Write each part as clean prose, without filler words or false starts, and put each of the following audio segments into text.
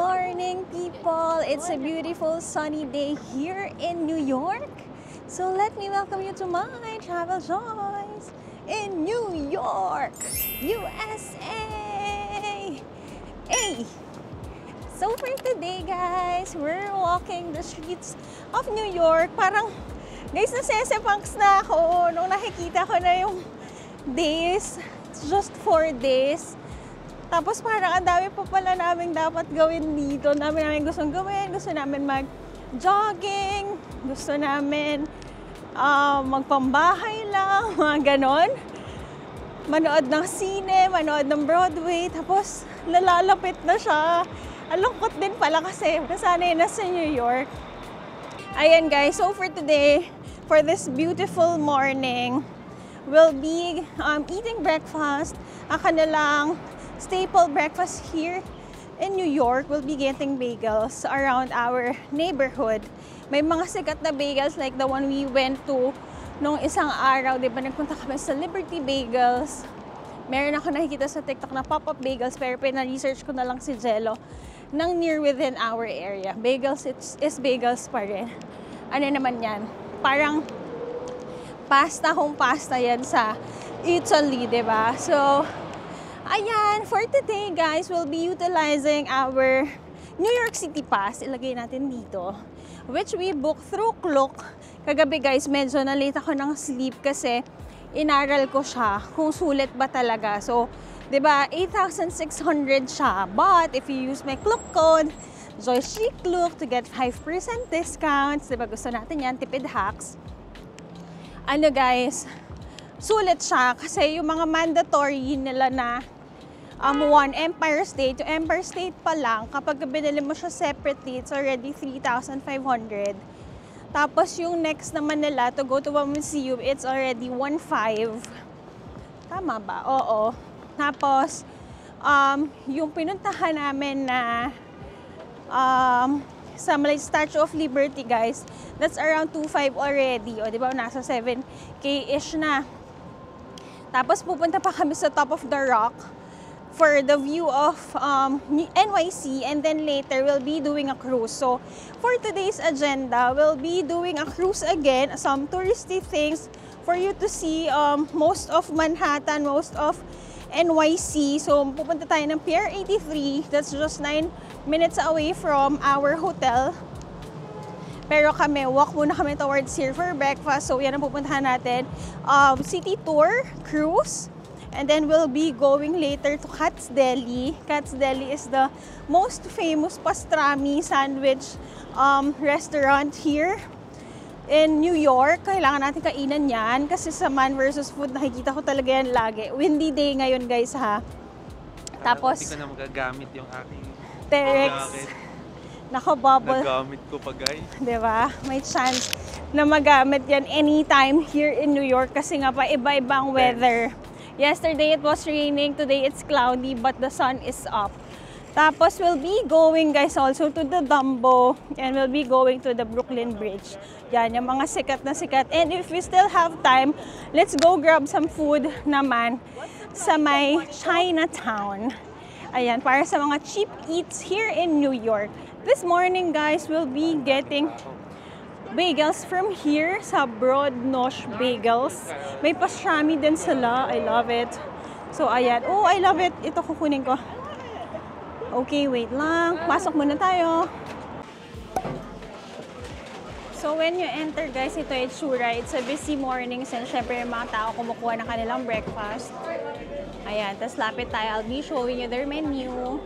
morning, people! It's a beautiful sunny day here in New York. So let me welcome you to my travel joys in New York, USA! Hey! So for today, guys, we're walking the streets of New York. Parang, guys, nasesepunks na ako nung nakikita ko na yung days. It's just 4 days. Tapos parang ang dami pa pala namin dapat gawin dito. Namin gustong gawin. Gusto namin mag-jogging. Gusto namin magpambahay lang. Mga ganon. Manood ng sine, manood ng Broadway. Tapos nalalapit na siya. Alungkot din pala kasi nasanay na sa New York. Ayan guys, so for today, for this beautiful morning, we'll be eating breakfast. Ang kanilang staple breakfast here in New York, we'll be getting bagels around our neighborhood. May mga sikat na bagels like the one we went to nung isang araw, di ba? Nagpunta kami sa Liberty Bagels. Meron ako nakikita sa TikTok na pop-up bagels, pero pina-research ko na lang si Jello ng near within our area. Bagels, is bagels pa rin. Ano naman yan? Parang pasta kung pasta yan sa Italy, di ba? So, ayan, for today guys, we'll be utilizing our New York City Pass. Ilagay natin dito. Which we booked through Klook. Kagabi guys, medyo na-late ako ng sleep kasi inaral ko siya kung sulit ba talaga. So, di ba, 8,600 siya. But, if you use my Klook code, JoyChicKlook, to get 5% discounts, di ba, gusto natin yan, tipid hacks. Ano guys, sulit siya kasi yung mga mandatory nila na one Empire State, yung Empire State pa lang, kapag binili mo siya separately, it's already 3,500. Tapos yung next naman nila, to go to a museum, it's already 1,500. Tama ba? Oo. Tapos, yung pinuntahan namin na sa Statue of Liberty, guys, that's around 2,500 already. O, di ba? Nasa 7K-ish na. Tapos, pupunta pa kami sa top of the rock for the view of NYC, and then later we'll be doing a cruise. So for today's agenda, we'll be doing a cruise again, some touristy things for you to see, most of Manhattan, most of NYC. So pupunta tayo ng Pier 83, that's just 9 minutes away from our hotel. Pero kami, walk muna kami towards here for breakfast. So yan ang pupuntahan natin. City tour, cruise. And then we'll be going later to Katz Deli. Katz Deli is the most famous pastrami sandwich restaurant here in New York. Kailangan natin kainan yan kasi sa Man vs. Food nakikita ko talaga yan lagi. Windy day ngayon guys ha. Tapos hindi ko na magagamit yung aking Terex. Nako, bubble. Nagamit ko pa guys. Diba? May chance na magamit yan anytime here in New York kasi nga pa iba-ibang weather. Yesterday it was raining, today it's cloudy, but the sun is up. Tapos we'll be going guys also to the Dumbo, and we'll be going to the Brooklyn Bridge. Yan, yung mga sikat na sikat. And if we still have time, let's go grab some food naman sa may Chinatown. Ayan, para sa mga cheap eats here in New York. This morning guys, we'll be getting bagels from here sa Broad Nosh Bagels. May pastrami din sila. I love it. So, ayan. Oh, I love it. Ito kukunin ko. Okay, wait lang. Pasok muna tayo. So, when you enter, guys, ito ay itsura. It's a busy morning. And syempre, yung mga tao kumukuha ng kanilang breakfast. Ayan. Tapos, lapit tayo. I'll be showing you their menu.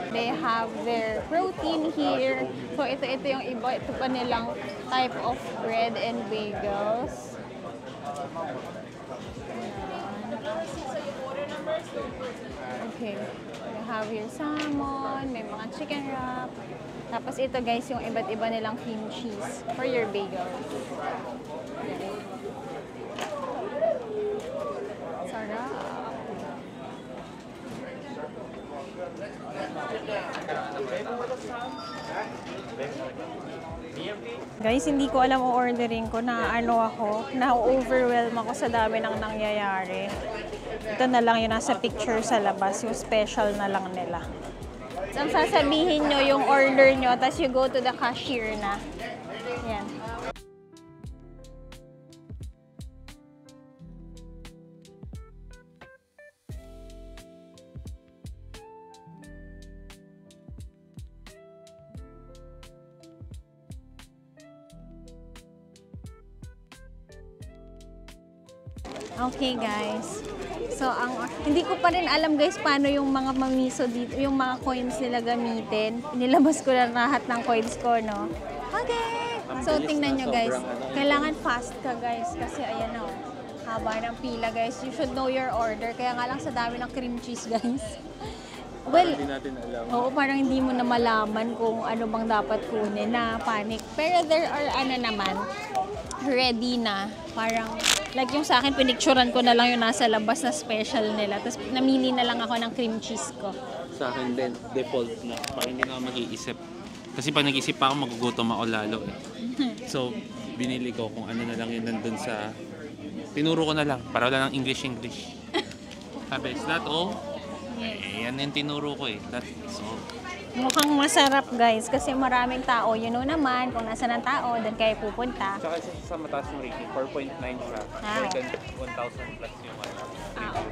They have their protein here. So, ito yung iba. Ito pa nilang type of bread and bagels. Okay. We have here salmon, may mga chicken wrap. Tapos ito guys, yung iba't iba nilang cream cheese for your bagels. Sarap. Guys, hindi ko alam o ordering ko na ano ako, na-overwhelm ako sa dami ng nangyayari. Ito na lang yung nasa picture sa labas, yung special na lang nila. So, ang sasabihin nyo yung order nyo, tapos you go to the cashier na. Yan. Okay guys. So hindi ko pa rin alam guys paano yung mga mamiso dito, yung mga coins nila gamitin. Nilabas ko na lahat ng coins ko, no? Okay. So tingnan nyo guys. Kailangan fast ka guys kasi ayan na, haba ng pila guys. You should know your order. Kaya nga lang sa dami ng cream cheese guys. Well, Hindi natin alam. oo, parang hindi mo na malaman kung ano bang dapat kunin, na panic. Pero there are ano naman, ready na. Parang, like yung sa akin, pinicturan ko na lang yung nasa labas na special nila. Tapos namili na lang ako ng cream cheese ko. Sa akin din, default na. Pag hindi na ako mag-iisip. Kasi pag nag-isip pa ako, magugutom ako lalo eh. So, binili ko kung ano na lang yun nandun sa... Tinuro ko na lang, para wala ng English. Sabi, is that all? Eh, yan yung tinuro ko eh. That's all. Mukhang masarap guys kasi maraming tao. You know naman kung nasa ng tao, doon kayo pupunta. Tsaka sa mataas yung rating, 4.9 siya. Ah. More than 1,000 plus yung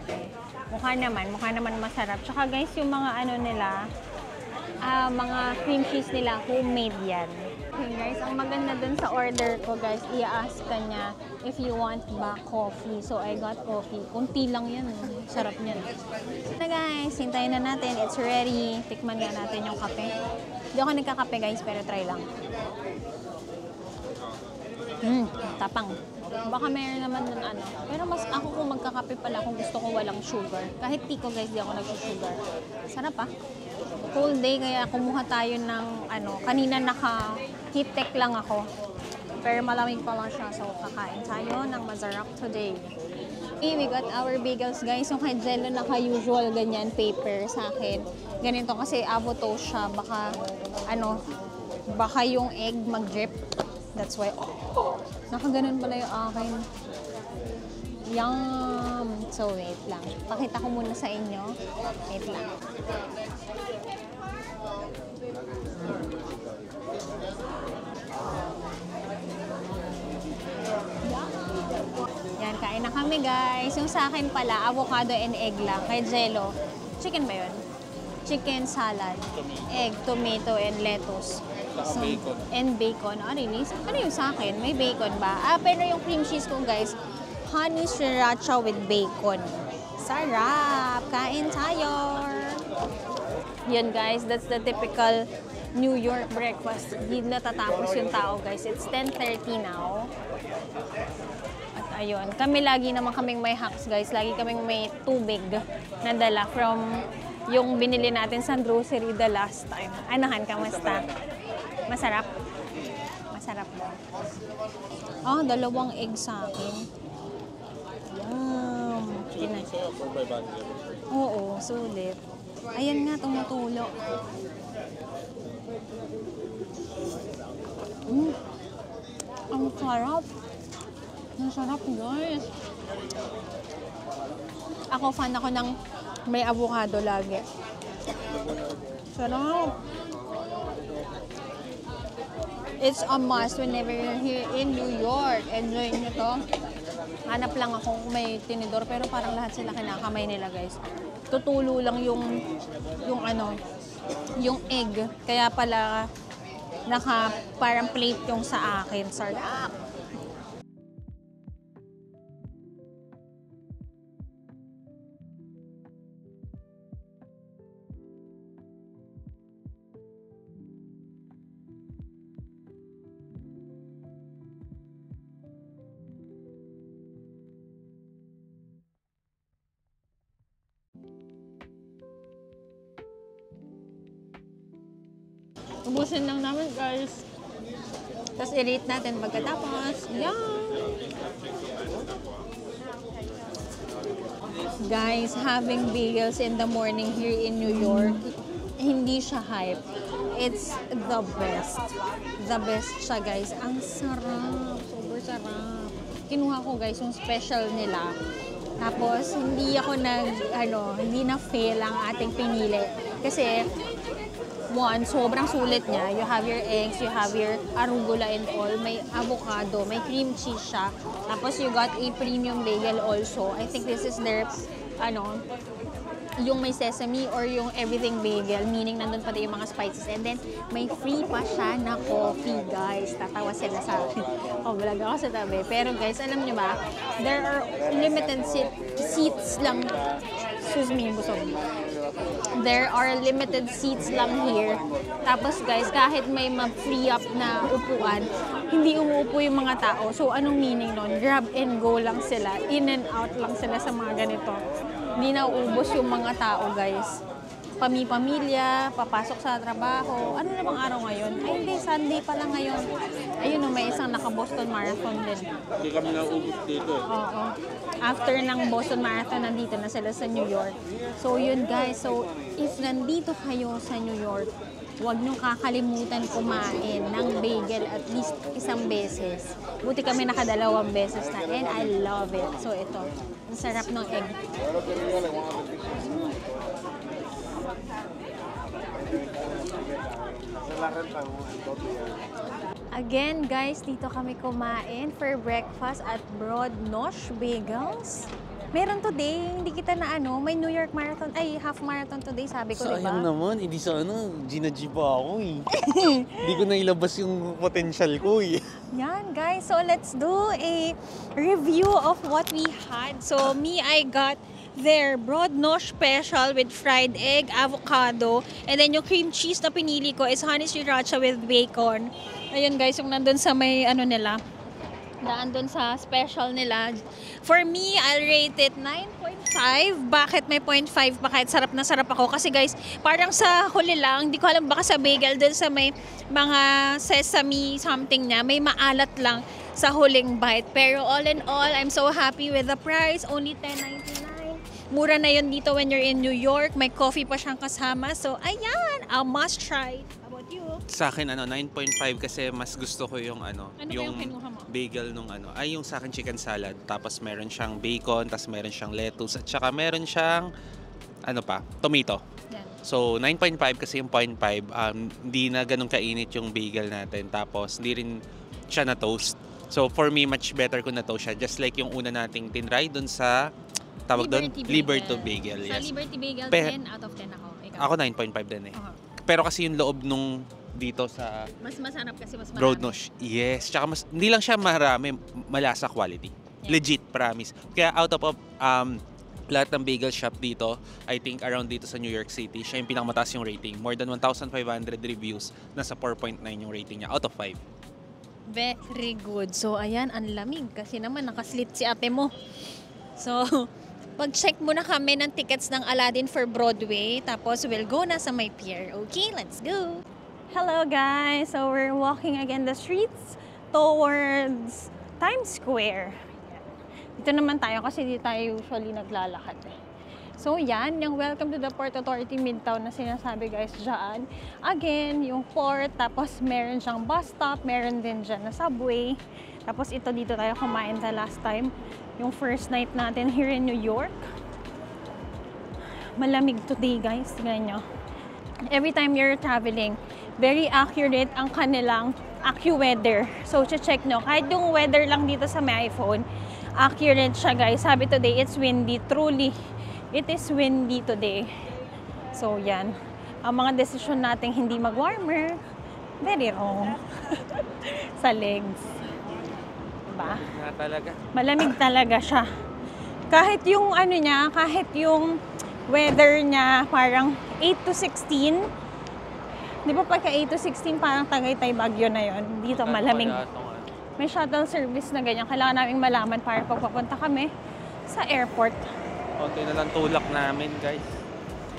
Okay. Mukha naman masarap. Tsaka guys, yung mga ano nila, mga cream cheese nila, homemade yan. Okay guys, ang maganda dun sa order ko guys, i-ask ka niya if you want ba coffee. So I got coffee. Kunti lang yan. Sarap niyan. Na guys, hintayin na natin. It's ready. Tikman nga natin yung kape. Hindi ako nagkakape guys, pero try lang. Tapang. Baka mayroon naman ng ano. Pero mas ako kung magkakape pala kung gusto ko walang sugar. Kahit tiko guys, di ako nagsusugar. Sarap ah. Whole day kaya kumuha tayo ng ano. Kanina naka-heat tech lang ako. Pero malamig pa lang siya. So kakain tayo ng masarap today. Okay, we got our bagels guys. Yung kay Jello naka-usual ganyan paper sa akin. Ganito kasi avo toast siya. Baka ano, baka yung egg mag-drip. That's why, nakaganon pala yung akin. Yum! So, wait lang. Pakita ko muna sa inyo. Wait lang. Yan, kain na kami guys. Yung sa akin pala, avocado and egg lang. Kay Jello, chicken ba yun? Chicken salad, egg, tomato, and lettuce. So, bacon. And bacon. Oh, really? Ano yung sa akin? May bacon ba? Pero yung cream cheese ko, guys, honey sriracha with bacon. Sarap! Kain tayo! Yun, guys. That's the typical New York breakfast. Hindi natatapos yung tao, guys. It's 10:30 now. At ayun. Kami lagi naman kaming may hacks, guys. Lagi kaming may tubig na dala from yung binili natin sa grocery the last time. Anohan, kamusta? Masarap? Masarap ba? Ah, 2 egg sa akin. Yum! Sige na. Oo, sulit. Ayan nga, tumutulo. Ang sarap. Ang sarap, guys. Ako, fan ako ng may avocado lagi. Sarap. It's a must whenever you're here in New York. Enjoy nyo to. Hanap lang ako kung may tinidor, pero parang lahat sila kinakamay nila, guys. Tutulo lang yung egg. Kaya pala parang plate yung sa akin. Sarap. Ubusin lang namin, guys. Tapos i-rate natin pagkatapos. Yum! Guys, having bagels in the morning here in New York, hindi siya hype. it's the best. The best siya, guys. Ang sarap. Super sarap. Kinuha ko, guys, yung special nila. Tapos, hindi na fail ang ating pinili. Kasi, one, sobrang sulit niya. You have your eggs, you have your arugula and all. May avocado, may cream cheese siya. Tapos, you got a premium bagel also. I think this is their, yung may sesame or yung everything bagel, meaning nandun pati yung mga spices. And then, may free pa siya na coffee, guys. Tatawa sila sa akin. Vlog ako sa tabi. Pero guys, alam niyo ba, there are limited seats lang. Excuse me, busog. There are limited seats lang here. Tapos guys, kahit may ma-free up na upuan, hindi umuupo yung mga tao. So, anong meaning nun? Grab and go lang sila. In and out lang sila sa mga ganito. Hindi na uubos yung mga tao, guys. Pamilya, papasok sa trabaho. Ano namang araw ngayon? Ay, hindi, Sunday pala ngayon. Ayun, may isang naka-Boston Marathon din. Hindi kami naubos dito. Oo. After ng Boston Marathon, nandito na sila sa New York. So, yun, guys. So, if nandito kayo sa New York, huwag niyong kakalimutan kumain ng bagel at least isang beses. Buti kami nakadalawang beses na and I love it. So ito, ang sarap ng egg. Again guys, dito kami kumain for breakfast at Broad Nosh Bagels. Meron today, hindi kita na may New York Marathon, half marathon today, sabi ko, diba? Sayang naman, hindi Gina-G pa ako eh. Hindi ko na ilabas yung potential ko eh. Yan guys, so let's do a review of what we had. So me, I got their Broad Nosh Special with fried egg, avocado, and then yung cream cheese na pinili ko is honey sriracha with bacon. Ayun guys, yung nandun sa may nila. Daan doon sa special nila. For me, I'll rate it 9.5. Bakit may 0.5 pa kahit sarap na sarap ako? Kasi guys, parang sa huli lang, hindi ko alam baka sa bagel doon sa may mga sesame something niya, may maalat lang sa huling bite. Pero all in all, I'm so happy with the price. Only $10.99. Mura na yun dito when you're in New York. May coffee pa siyang kasama. So, ayan, a must try. How about you? Sa akin 9.5 kasi mas gusto ko yung yung kinuha mo? Bagel nung yung sa akin chicken salad, tapos meron siyang bacon, tapos meron siyang lettuce, at saka meron siyang tomato. Yeah. So 9.5 kasi yung 0.5, hindi na ganun kainit yung bagel natin, tapos hindi rin siya na toast. So for me, much better kung na toast siya, just like yung una nating tinry dun sa Liberty Bagel. Sa Yes. Liberty Bagel, 10 out of 10 ako. Ikaw? Ako 9.5 din eh. Pero kasi yung loob nung dito sa mas masarap kasi mas marami. Broad Nosh. Yes. Tsaka hindi lang siya marami, malasa quality. Yeah. Legit, promise. Kaya out of lahat ng bagel shop dito, I think around dito sa New York City, siya yung pinakamataas yung rating. More than 1,500 reviews, nasa 4.9 yung rating niya out of 5. Very good. So, ayan, ang lamig. Kasi naman, nakaslit si ate mo. So, pag-check muna kami ng tickets ng Aladdin for Broadway. Tapos, we'll go na sa may pier. Okay, let's go! Hello guys! So, we're walking again the streets towards Times Square. Dito naman tayo kasi di tayo usually naglalakad. So, yan. Yung Welcome to the Port Authority Midtown na sinasabi guys dyan. Again, yung port. Tapos, meron siyang bus stop. Meron din dyan na subway. Tapos, dito tayo kumain the last time. Yung first night natin here in New York. Malamig today guys, tingnan nyo. Every time you're traveling, very accurate ang kanilang AccuWeather. So, check nyo. Kahit yung weather lang dito sa may iPhone, accurate siya guys. Sabi today, it's windy. Truly, it is windy today. So, yan. Ang mga desisyon nating hindi mag-warmer, very wrong. Sa legs. Diba? Talaga. Malamig talaga siya. Kahit yung kahit yung weather niya parang 8 to 16. Di ba pagka 8 to 16 parang Tagaytay Baguio na yon. Dito malamig. May shuttle service na ganyan. Kailangan naming malaman para pagpapunta kami sa airport. Konti na lang tulak namin guys.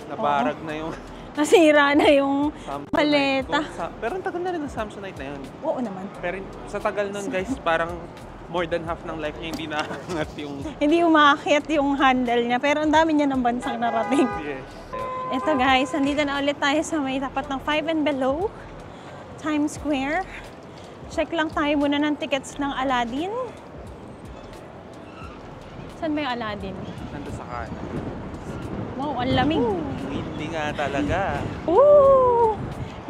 Nabarag na yung nasira na yung maleta. Pero ang tagal na rin ng Samsonite na yun. Oo naman. Pero sa tagal nun guys, parang more than half ng life niya hindi naangat yung... Hindi umakyat yung handle niya. Pero ang dami niya ng bansang narating. Yes. Ito guys, nandito na ulit tayo sa may tapat ng Five and Below, Times Square. Check lang tayo muna ng tickets ng Aladdin. Saan ba yung Aladdin? Nandun sa kanan. Wow, ang lamig. Hindi nga talaga. Ooh!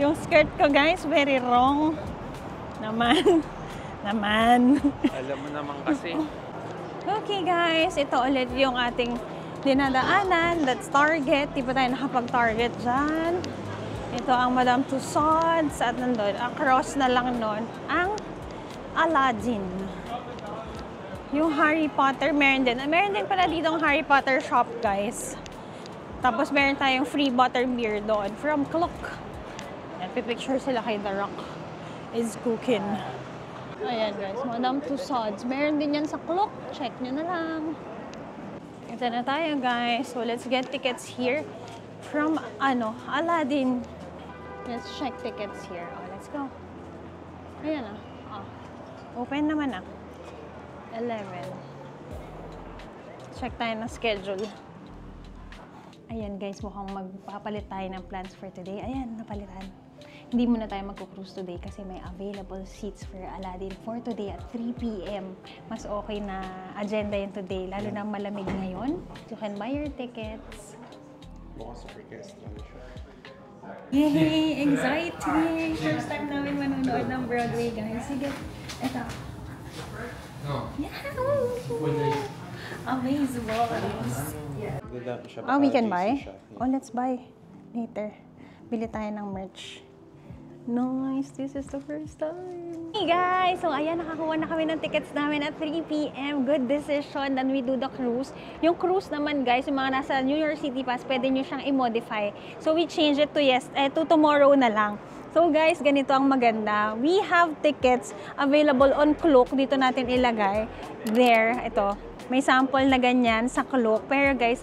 Yung skirt ko guys, very wrong. Naman. Alam mo naman kasi. Okay guys, ito ulit yung ating dinadaanan. That's Target. Di ba tayo nakapag-Target dyan? Ito ang Madame Tussauds. At nandun, across na lang nun, ang Aladdin. Yung Harry Potter, meron din. Meron din pala dito ang Harry Potter shop, guys. Tapos meron tayong free butterbeer doon from Klook. Yan, pipicture sila kay The Rock is cooking. Ayan guys, Madame Tussauds. Meron din yan sa Klook. Check nyo na lang. Ito na tayo guys. So let's get tickets here from Aladdin. Let's check tickets here. Oh, let's go. Ayan ah. Oh. Open naman ah. 11. Check tayo ng schedule. Ayan guys, mukhang magpapalit tayo ng plans for today. Ayan, napalitan. Hindi muna tayo magko-cruise today kasi may available seats for Aladdin for today at 3 p.m. Mas okay na agenda yun today, lalo na malamig ngayon. You can buy your tickets. Bukas orchestra na siya. Yay! Exciting! First time namin manonood ng Broadway, guys. Sige, eto. Yeah! Amazeballs! Oh, we can buy? Oh, let's buy later. Bili tayo ng merch. Nice! This is the first time. Hey guys! So ayan, nakakuha na kami ng tickets namin at 3 p.m. Good decision. Then we do the cruise. Yung cruise naman guys, yung mga nasa New York City Pass, pwede nyo siyang i-modify. So we change it to tomorrow na lang. So guys, ganito ang maganda. We have tickets available on Klook. Dito natin ilagay. There, ito. May sample na ganyan sa Klook. Pero guys,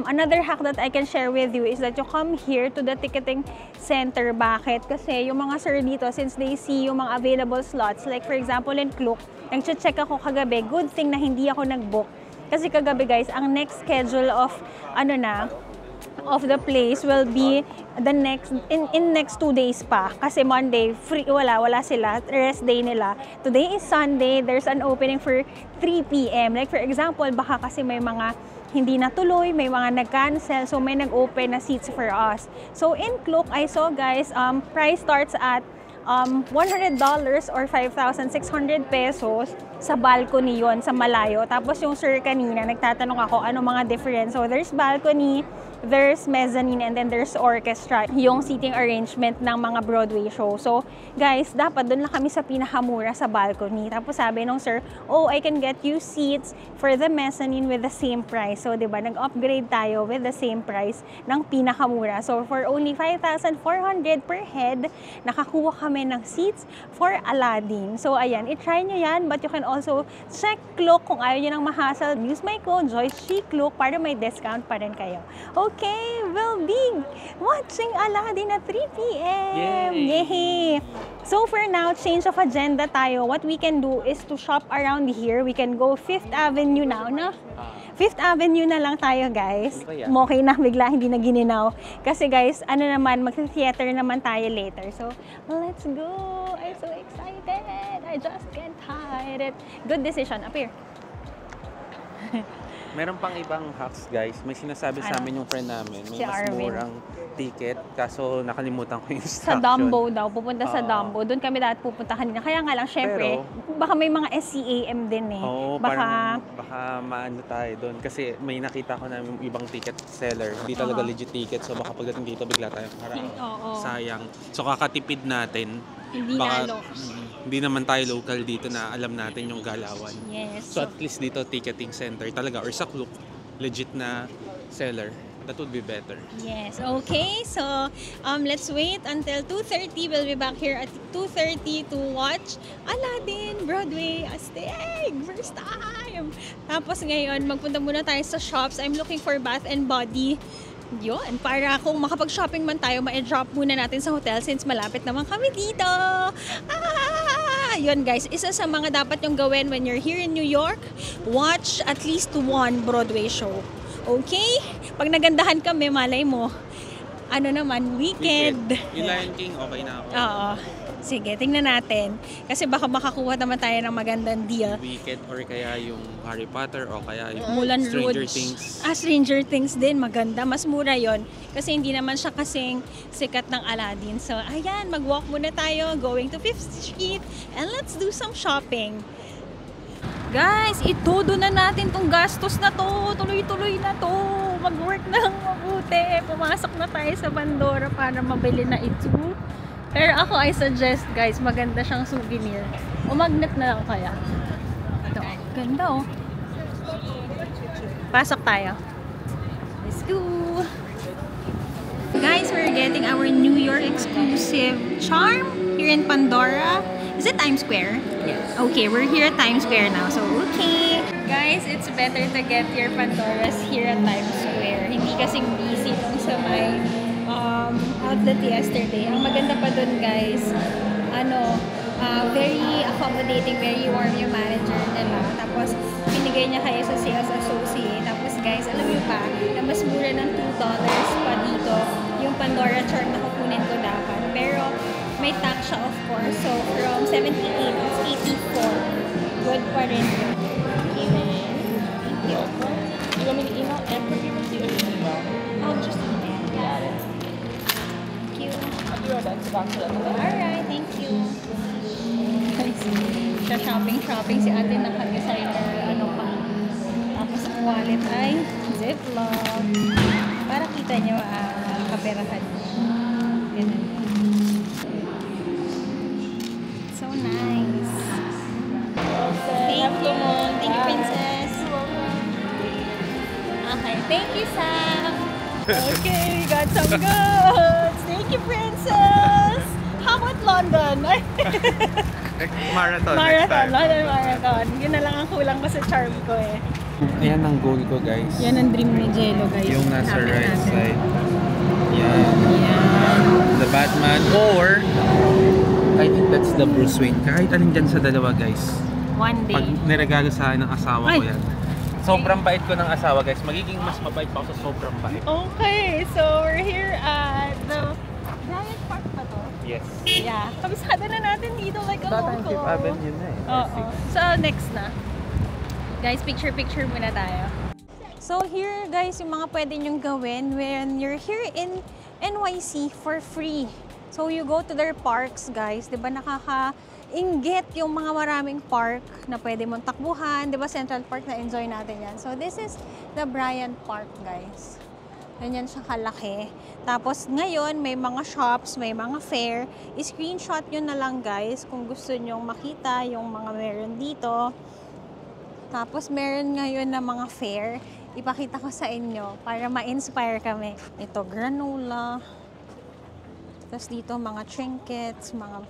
another hack that I can share with you is that you come here to the ticketing center. Bakit? Kasi yung mga sir dito, since they see yung mga available slots, like for example in Klook, nag-check ako kagabi, good thing na hindi ako nag-book. Kasi kagabi guys, ang next schedule of of the place will be the next in next 2 days pa, kasi Monday free, wala sila, rest day nila. Today is Sunday, there's an opening for 3 p.m. like for example, baka kasi may mga hindi natuloy, may mga nag-cancel, so may nag-open na seats for us. So in Klook, I saw guys, price starts at $100 or 5,600 pesos sa balcony yon sa malayo. Tapos yung sir kanina, nagtatanong ako ano mga difference. So there's balcony, there's mezzanine, and then there's orchestra. Yung seating arrangement ng mga Broadway show. So guys, dapat doon lang kami sa pinakamura sa balcony. Tapos sabi nung sir, oh, I can get you seats for the mezzanine with the same price. So diba, nag-upgrade tayo with the same price ng pinakamura. So for only 5,400 per head, nakakuha kami ng seats for Aladdin. So ayan, i-try nyo yan, but you can also check Klook kung ayaw nyo ng ma-hassle. Use my code JoyceCKlook para may discount pa rin kayo. Okay, we'll be watching Aladdin at 3 p.m. Yay! So for now, change of agenda tayo. What we can do is to shop around here. We can go 5th Avenue now, no? 5th Avenue na lang tayo, guys. Okay na, bigla hindi na gininaw. Kasi guys, mag-theater naman tayo later. So, let's go! I'm so excited! I just can't hide it. Good decision. Up here. Meron pang ibang hacks guys. May sinasabi sa amin yung friend namin. May Si mas Arvin. murang ticket. Kaso nakalimutan ko yung Sa instruction. Dumbo daw. Pupunta sa Dumbo. Doon kami dapat pupunta kanina. Kaya nga lang, syempre, baka may mga SCAM din eh. Oo, Baka baka maano tayo doon. Kasi may nakita ko na yung ibang ticket seller. Hindi talaga legit ticket. So baka pagdating dito, bigla tayo harang. Oo. Sayang. So kakatipid natin. Hindi Baka, na hindi naman tayo local dito na alam natin yung galawan. Yes. So at least dito, ticketing center talaga. Or sa Klook, legit na seller. That would be better. Yes, okay. So, let's wait until 2:30. We'll be back here at 2:30 to watch Aladdin Broadway Astig! First time! Tapos ngayon, magpunta muna tayo sa shops. I'm looking for Bath and Body. Yun, para kung makapag-shopping man tayo, ma-drop muna natin sa hotel since malapit naman kami dito. Yun guys, isa sa mga dapat yung gawin when you're here in New York, watch at least one Broadway show. Okay? Pag nagandahan kami, malay mo, ano naman, weekend. Yung Lion King, okay na ako. Oo. Sige, tingnan natin. Kasi baka makakuha naman tayo ng magandang deal. Weekend or kaya yung Harry Potter o kaya yung Moulin Stranger Rouge. Things. Stranger Things din, maganda. Mas mura yon kasi hindi naman siya kasing sikat ng Aladdin. So, ayan, mag-walk muna tayo, going to 5th Street, and let's do some shopping. Guys, itodo na natin tong gastos na to. Tuloy-tuloy na to. Mag-work na lang mabuti. Pumasok na tayo sa Pandora para mabili na ito. Pero ako, I suggest, guys, maganda siyang souvenir. O magnet na lang kaya. Ito, ganda oh. Pasok tayo. Let's go! Guys, we're getting our New York exclusive charm here in Pandora. Is it Times Square? Yes. Okay, we're here at Times Square now. So, okay. Guys, it's better to get your Pandoras here at Times Square. Hindi kasing busy nung sa may outlet yesterday. Ang maganda pa dun, guys, very accommodating, very warm yung manager nila. Tapos, binigay niya kayo sa sales associate. Tapos, guys, alam niyo pa, na mas mura ng $2 pa dito yung Pandora charm na kukunin ko dapat. Pero, may tax siya, of course. So, from 78, it's 84. Good pa rin. Thank you. You want me to email and put you with you or email? Oh, just email. Got it. Thank you. I'll be right back to talk to them. Alright, thank you. Shopping si ate naka-designer pa. Tapos ang wallet ay Ziploc. Para kita nyo ang kaperahan niya. Ganun. So nice. Thank you. Thank you, Princess. Okay, thank you, Sam. Okay, we got some goods. Thank you, Princess. How about London? Marathon, London Marathon. Yun na lang ang kulang ko sa charm ko eh. Ayan ang goal ko, guys. Yan ang dream ni Jello, guys. Yung nasa Hanapin right natin. side. Yan. Yan. The Batman. Or, I think that's the Bruce Wayne. Kahit alin dyan sa dalawa, guys. One day. Pag niregalo sa akin ng asawa ko Ay. yan. Sobrang bait ko ng asawa, guys. Magiging mas mabait pa ako sa sobrang bait. Okay, so we're here at the Bryant Park pa to? Yes. Yeah. Kabisado na natin dito like a local. Avenue na eh. Oo. So, next na. Guys, picture-picture muna tayo. So, here guys, yung mga pwede nyong gawin when you're here in NYC for free. So, you go to their parks, guys. Diba nakaka-inggit yung mga maraming park na pwede mong takbuhan. Diba Central Park na enjoy natin yan. So, this is the Bryant Park, guys. Ganyan siya kalaki. Tapos ngayon, may mga shops, may mga fair. I-screenshot nyo na lang, guys, kung gusto nyong makita yung mga meron dito. Tapos meron ngayon na mga fair. Ipakita ko sa inyo para ma-inspire kami. Ito, granola. Tapos dito, mga trinkets, mga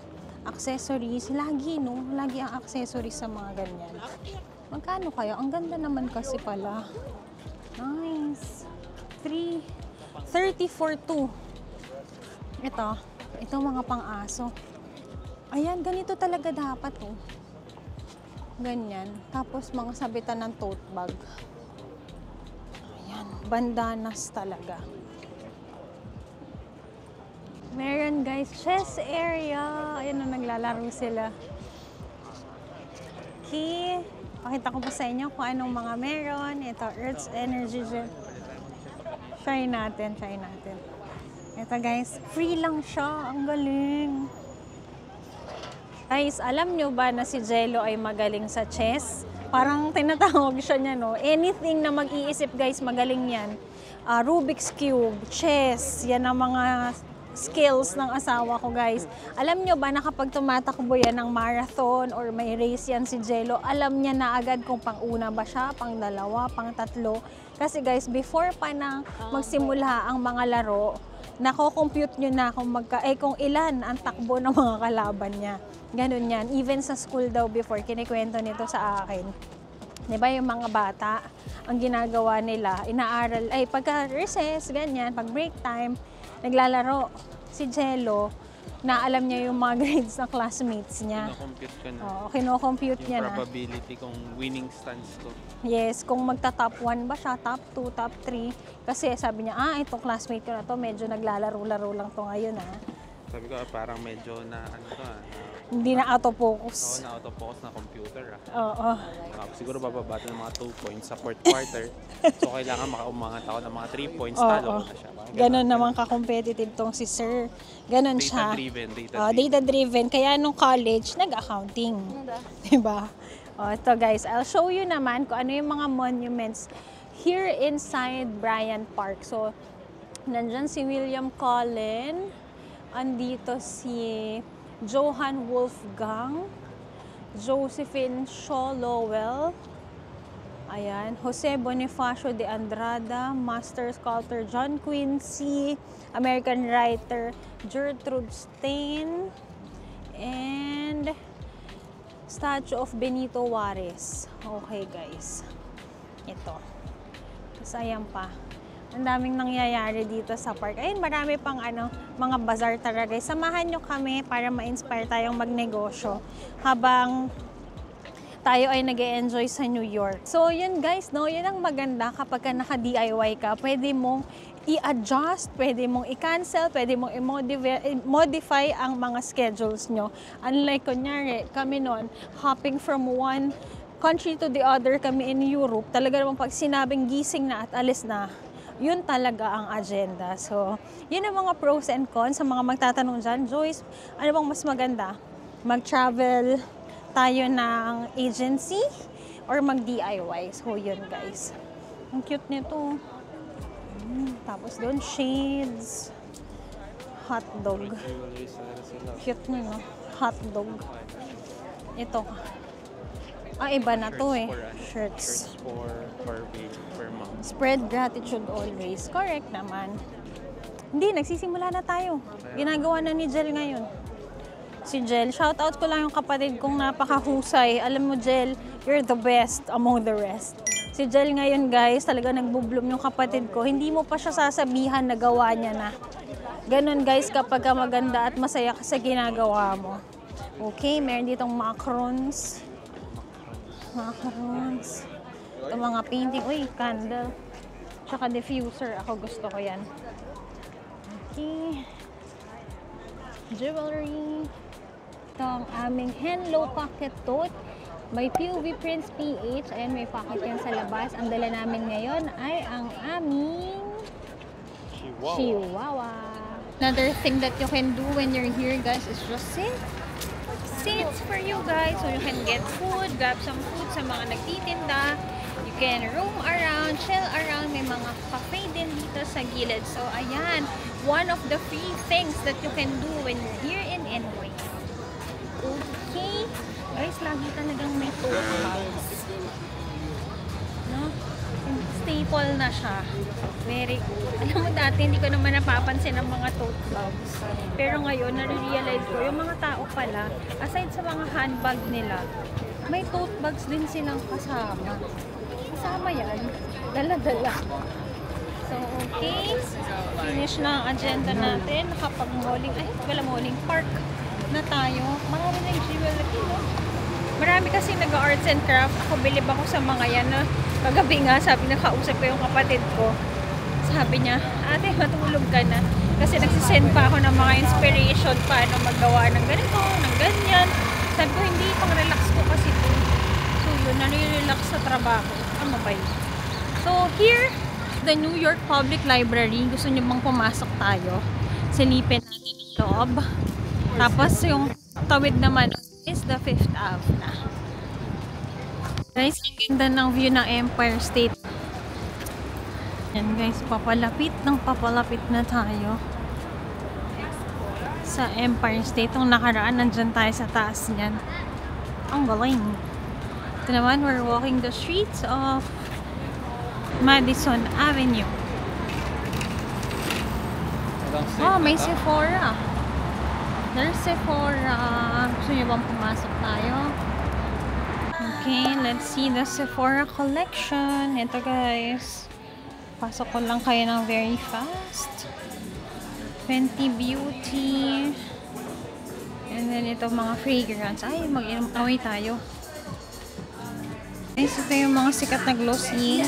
accessories. Lagi, no? Lagi ang accessories sa mga ganyan. Magkano kaya? Ang ganda naman kasi pala. Nice. 30 for 2. Ito mga pang-aso. Ayan, ganito talaga dapat, oh. Ganyan. Tapos mga sabitan ng tote bag. Ayan, bandanas talaga. Meron, guys, chess area. Ayan, naglalaro sila. Okay. Pakita ko pa sa inyo kung anong mga meron. Ito, Earth's Energy Gel. Try natin. Ito, guys, free lang siya. Ang galing. Guys, alam nyo ba na si Jello ay magaling sa chess? Parang tinatawag siya niya, no? Anything na mag-iisip, guys, magaling yan. Rubik's Cube, chess, yan ang mga skills ng asawa ko, guys. Alam nyo ba na kapag tumatakbo yan ng marathon or may race yan si Jello, alam niya na agad kung pang-una ba siya, pang-dalawa, pang-tatlo. Kasi guys, before pa na magsimula ang mga laro, nako-compute nyo na kung ilan ang takbo ng mga kalaban niya. Ganun yan. Even sa school daw before, kinikwento nito sa akin. Diba yung mga bata, ang ginagawa nila, inaaral, pagka recess, ganyan, pag break time, naglalaro si Jello, na alam niya yung mga grades ng classmates niya. Kino-compute ka na. Oo, kino-compute niya Yung na. probability kung winning stance ko. Yes, kung magta-top 1 ba siya, top 2, top 3. Kasi sabi niya, itong classmate ko na to, medyo naglalaro-laro lang to ngayon Sabi ko, parang medyo na, Hindi na Oo, auto-focus. na auto-focus na computer Oo. Siguro bababa ng mga 2 points sa fourth quarter. So, kailangan makaumangat ako ng mga 3 points, talo ko na siya. Ganon naman ka-competitive tong si Sir. Ganon siya. Data-driven. Data-driven. Kaya nung college, nag-accounting. Diba? Ito guys, I'll show you naman kung ano yung mga monuments here inside Bryant Park. So, nandyan si William Cullen. Andito si Johann Wolfgang, Josephine Shaw Lowell, ayan, Jose Bonifacio de Andrada, Master Sculptor John Quincy, American writer Gertrude Stein, and statue of Benito Juarez. Okay guys, ito. Tapos ayan pa. Ang daming nangyayari dito sa park. Ayun, marami pang mga bazaar talaga. Samahan nyo kami para ma-inspire tayong magnegosyo habang tayo ay nag-e-enjoy sa New York. So, yun guys, no? Yun ang maganda kapag naka-DIY ka. Pwede mong i-adjust, pwede mong i-cancel, pwede mong i-modify ang mga schedules nyo. Unlike, kunyari, kami noon, hopping from one country to the other kami in Europe, talaga namang pag sinabing gising na at alis na, yun talaga ang agenda. So, yun ang mga pros and cons sa mga magtatanong dyan. Joyce, ano bang mas maganda? Mag-travel tayo ng agency or mag-DIY? So, yun guys. Ang cute nito. Tapos doon, shades. Hotdog. Cute nyo, no? Hotdog. Ito. Iba na to eh. Shirts. per month. Spread gratitude always. Correct naman. Hindi, nagsisimula na tayo. Ginagawa na ni Jel ngayon. Si Jel, shoutout ko lang yung kapatid kong napakahusay. Alam mo Jel, you're the best among the rest. Si Jel ngayon guys, talaga nagbubloom yung kapatid ko. Hindi mo pa siya sasabihan na gawa niya na. Ganon guys kapag maganda at masaya ka sa ginagawa mo. Okay, meron ditong macarons. Macarons. Ito mga painting. Uy, candle. Tsaka diffuser. Ako gusto ko yan. Okay. Jewelry. Ito ang aming Henlo Pocket Tote by POV Prince PH. Ayan, may pocket yan sa labas. Ang dala namin ngayon ay ang aming Chihuahua. Another thing that you can do when you're here guys is just sit. Seats for you guys. So you can get food, grab some food sa mga nagtitinda. You can roam around, chill around. May mga cafe din dito sa gilid. So ayan, one of the free things that you can do when you're here in NYC. Okay. Guys, lagi talagang may tote bags. No? Staple na siya. Very good. Alam mo dati, hindi ko naman napapansin ang mga tote bags. Pero ngayon, nare-realize ko, yung mga tao pala, aside sa mga handbag nila, may tote bags din silang kasama. Kasama yan. Dala-dala. So, okay. Finish na ang agenda natin. Nakapag-malling, malling park na tayo. Marami na yung jewelry, no? Marami kasi nag-arts and craft. Ako, bilib ako sa mga yan na kagabi nga, nakausap ko yung kapatid ko. Sabi niya, ate, matulog ka na. Kasi nagsisend pa ako ng mga inspiration paano magawa ng ganito, ng ganyan. Sabi ko, hindi, pang relax ko kasi ito. So, yun, nare-relax sa trabaho. Ano ba yun? So, here, the New York Public Library. Gusto niyo bang pumasok tayo? Silipin natin ang loob. Tapos, yung tawid naman is the 5th Ave na. Guys, ang ganda ng view ng Empire State. Yan guys, papalapit na tayo sa Empire State. Itong nakaraan, nandyan tayo sa taas niyan. Ang galing. Ito naman, we're walking the streets of Madison Avenue. Oh, may Sephora. There's Sephora. Gusto niyo bang pumasok tayo? Okay, let's see the Sephora collection. Ito guys. Pasok ko lang kayo ng very fast. Fenty Beauty. And then ito mga fragrance. Ay, mag-away tayo. Guys, ito yung mga sikat na glossy.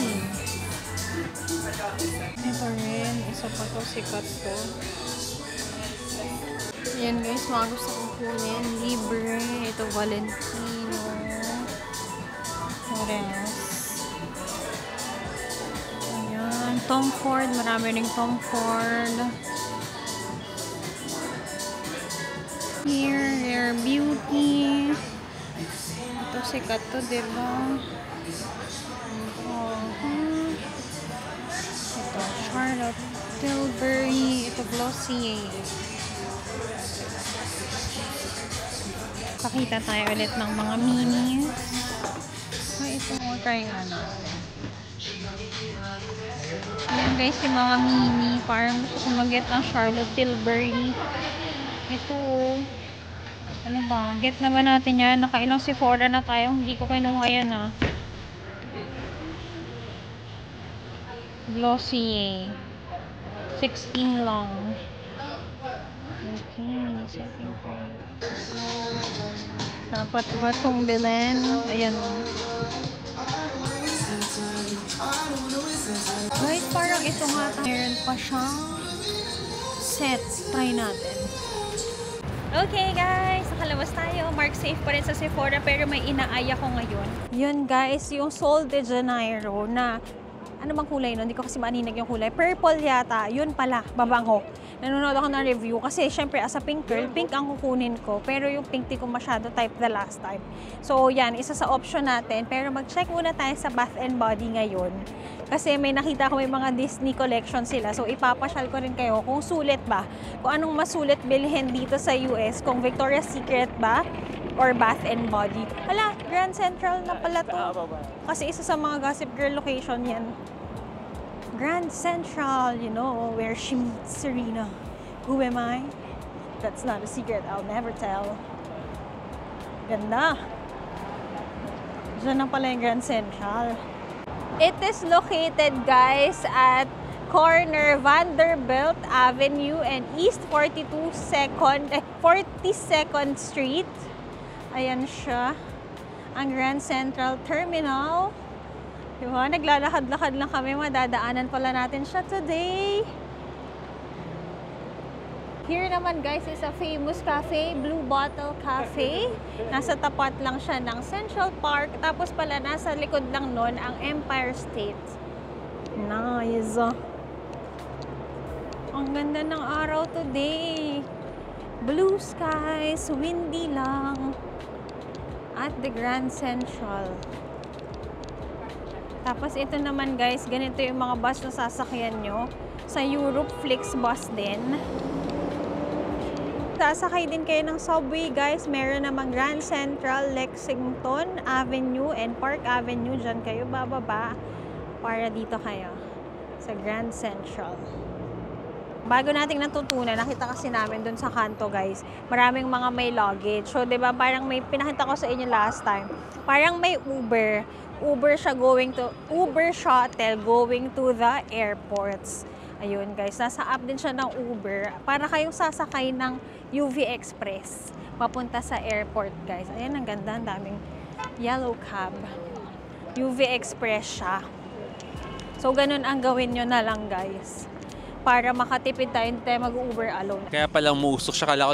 Ito rin. Isa pa to, sikat to. Yan guys, mga gusto kong kunin. Libre. Ito, Valentino. Ores. Ayan. Tom Ford. Marami ring Tom Ford. Here, Rare Beauty. Ito, sikat to, diba? Ito, Charlotte Tilbury. Ito, Glossier. Pakita tayo ulit ng mga minis. Ay, ito mo try ano. Ayan guys, yung mga mini. Parang gusto ko mag-get ng Charlotte Tilbury. Ito. Ano ba? Get naman natin yan. Nakailang Sephora na tayo. Hindi ko kinuha yan ah. Glossier. 16 lang. Okay. Second price. Dapat ba itong bilhin? Ayan. Wait, parang ito nga. Meron pa siyang set. Try natin. Okay guys, nakalabas tayo. Mark safe pa rin sa Sephora pero may inaaya ko ngayon. Yun guys, yung Sol de Janeiro na ano bang kulay nun? Hindi ko kasi maninag yung kulay. Purple yata. Yun pala, babango. Nanonood ako ng review kasi syempre as a pink girl, pink ang kukunin ko. Pero yung pink di ko masyado type the last time. So yan, isa sa option natin. Pero mag-check muna tayo sa Bath and Body ngayon. Kasi may nakita ko may mga Disney collection sila. So ipapasyal ko rin kayo kung sulit ba. Kung anong masulit bilhin dito sa US. Kung Victoria's Secret ba or Bath and Body. Hala, Grand Central na pala to. Kasi isa sa mga Gossip Girl location yan. Grand Central, you know, where she meets Serena. Who am I? That's not a secret I'll never tell. Ganda. Diyan na pala yung Grand Central. It is located, guys, at corner Vanderbilt Avenue and East 42nd Street. Ayan siya. Ang Grand Central Terminal. Diba? Naglalakad-lakad lang kami. Madadaanan pala natin siya today. Here naman guys is a famous cafe, Blue Bottle Cafe. Nasa tapat lang siya ng Central Park. Tapos pala nasa likod lang nun ang Empire State. Nice. Ang ganda ng araw today. Blue skies, windy lang. At the Grand Central. Tapos ito naman guys, ganito yung mga bus na sasakyan nyo. Sa Europe Flixbus din. Sasakay din kayo ng subway guys. Meron namang Grand Central, Lexington Avenue and Park Avenue. Diyan kayo bababa para dito kayo sa Grand Central. Bago nating natutunan, nakita kasi namin dun sa kanto guys, maraming mga may luggage. So, di ba, parang may pinakita ko sa inyo last time. Parang may Uber shuttle going to the airports. Ayun guys, nasa app din siya ng Uber para kayong sasakay ng UV Express papunta sa airport guys. Ayan, ang ganda, ang daming yellow cab. UV Express siya. So ganun ang gawin nyo na lang guys para makatipid tayo, hindi tayo mag-Uber alone. Kaya palang muusok siya, kala ko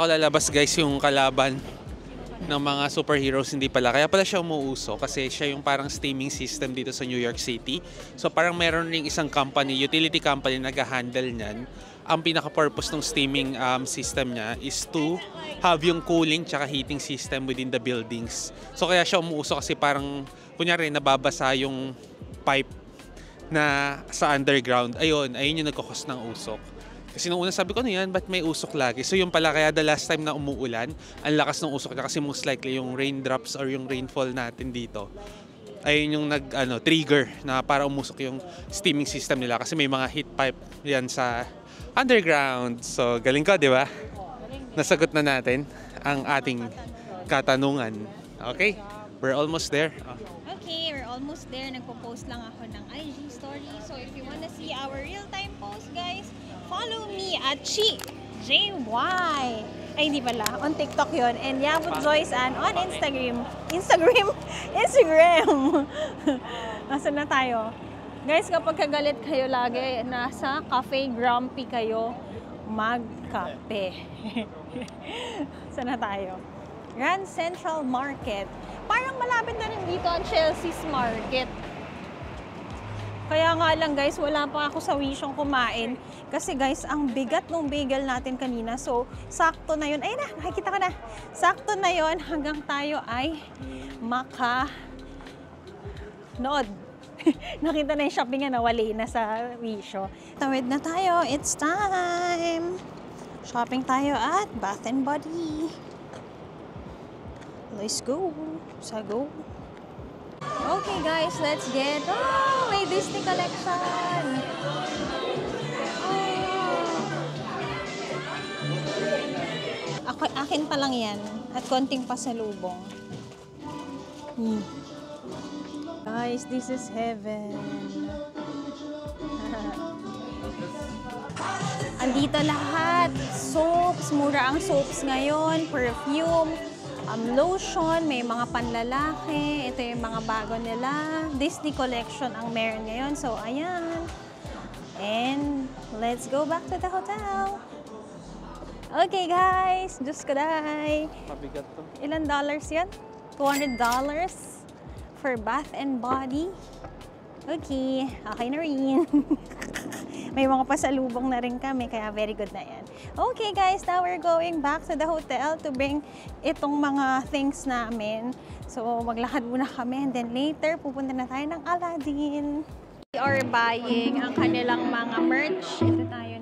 lalabas guys yung kalaban ng mga superheroes, hindi pala. Kaya pala siya umuuso kasi siya yung parang steaming system dito sa New York City. So parang meron ring isang company, utility company na nag-handle niyan. Ang pinaka-purpose ng steaming system niya is to have yung cooling tsaka heating system within the buildings. So kaya siya umuuso kasi parang kunyari nababasa yung pipe na sa underground. Ayun yung nagkakos ng usok. Kasi nung una sabi ko, ano yan? Ba't may usok lagi? So yung pala, kaya the last time na umuulan, ang lakas ng usok niya kasi most likely yung raindrops or yung rainfall natin dito, ayun yung trigger na para umusok yung steaming system nila kasi may mga heat pipe yan sa underground. So galing ko, di ba? Nasagot na natin ang ating katanungan. Okay? We're almost there. Okay, we're almost there. Nagpo-post lang ako ng IG story. So if you wanna see our real-time post, guys, follow me at JY. Ay, hindi pala. On TikTok yon. And Yabut Joyce Ann on Instagram. Instagram! Nasaan na tayo? Guys, kapag kagalit kayo lagi, nasa Cafe Grumpy kayo magkape. Saan na tayo? Grand Central Market. Parang malapit na rin dito ang Chelsea's Market. Kaya nga lang guys, wala pa ako sa wishong kumain. Kasi guys, ang bigat ng bagel natin kanina. So, sakto na yun. Ayun na, nakikita ko na. Sakto na yun hanggang tayo ay nood. Nakita na yung shopping na nawali na sa wisho. Tawid na tayo. It's time! Shopping tayo at Bath and Body. Let's go. Sa go. Okay guys, let's get... Oh, may Disney collection! Akin pa lang yan. At konting pasalubong. Guys, this is heaven. Andito lahat. Soaps. Mura ang soaps ngayon. Perfume. Lotion. May mga panlalaki. Ito yung mga bago nila. Disney collection ang meron ngayon. So, ayan. And let's go back to the hotel. Okay, guys. Diyos ko dahi. Mabigat to. Ilan dollars yan? $200 for Bath and Body. Okay. Okay na rin. May mga pasalubong na rin kami, kaya very good na yan. Okay guys, now we're going back to the hotel to bring itong mga things namin. So, maglakad muna kami and then later, pupunta na tayo ng Aladdin. We are buying ang kanilang mga merch. Ito tayo.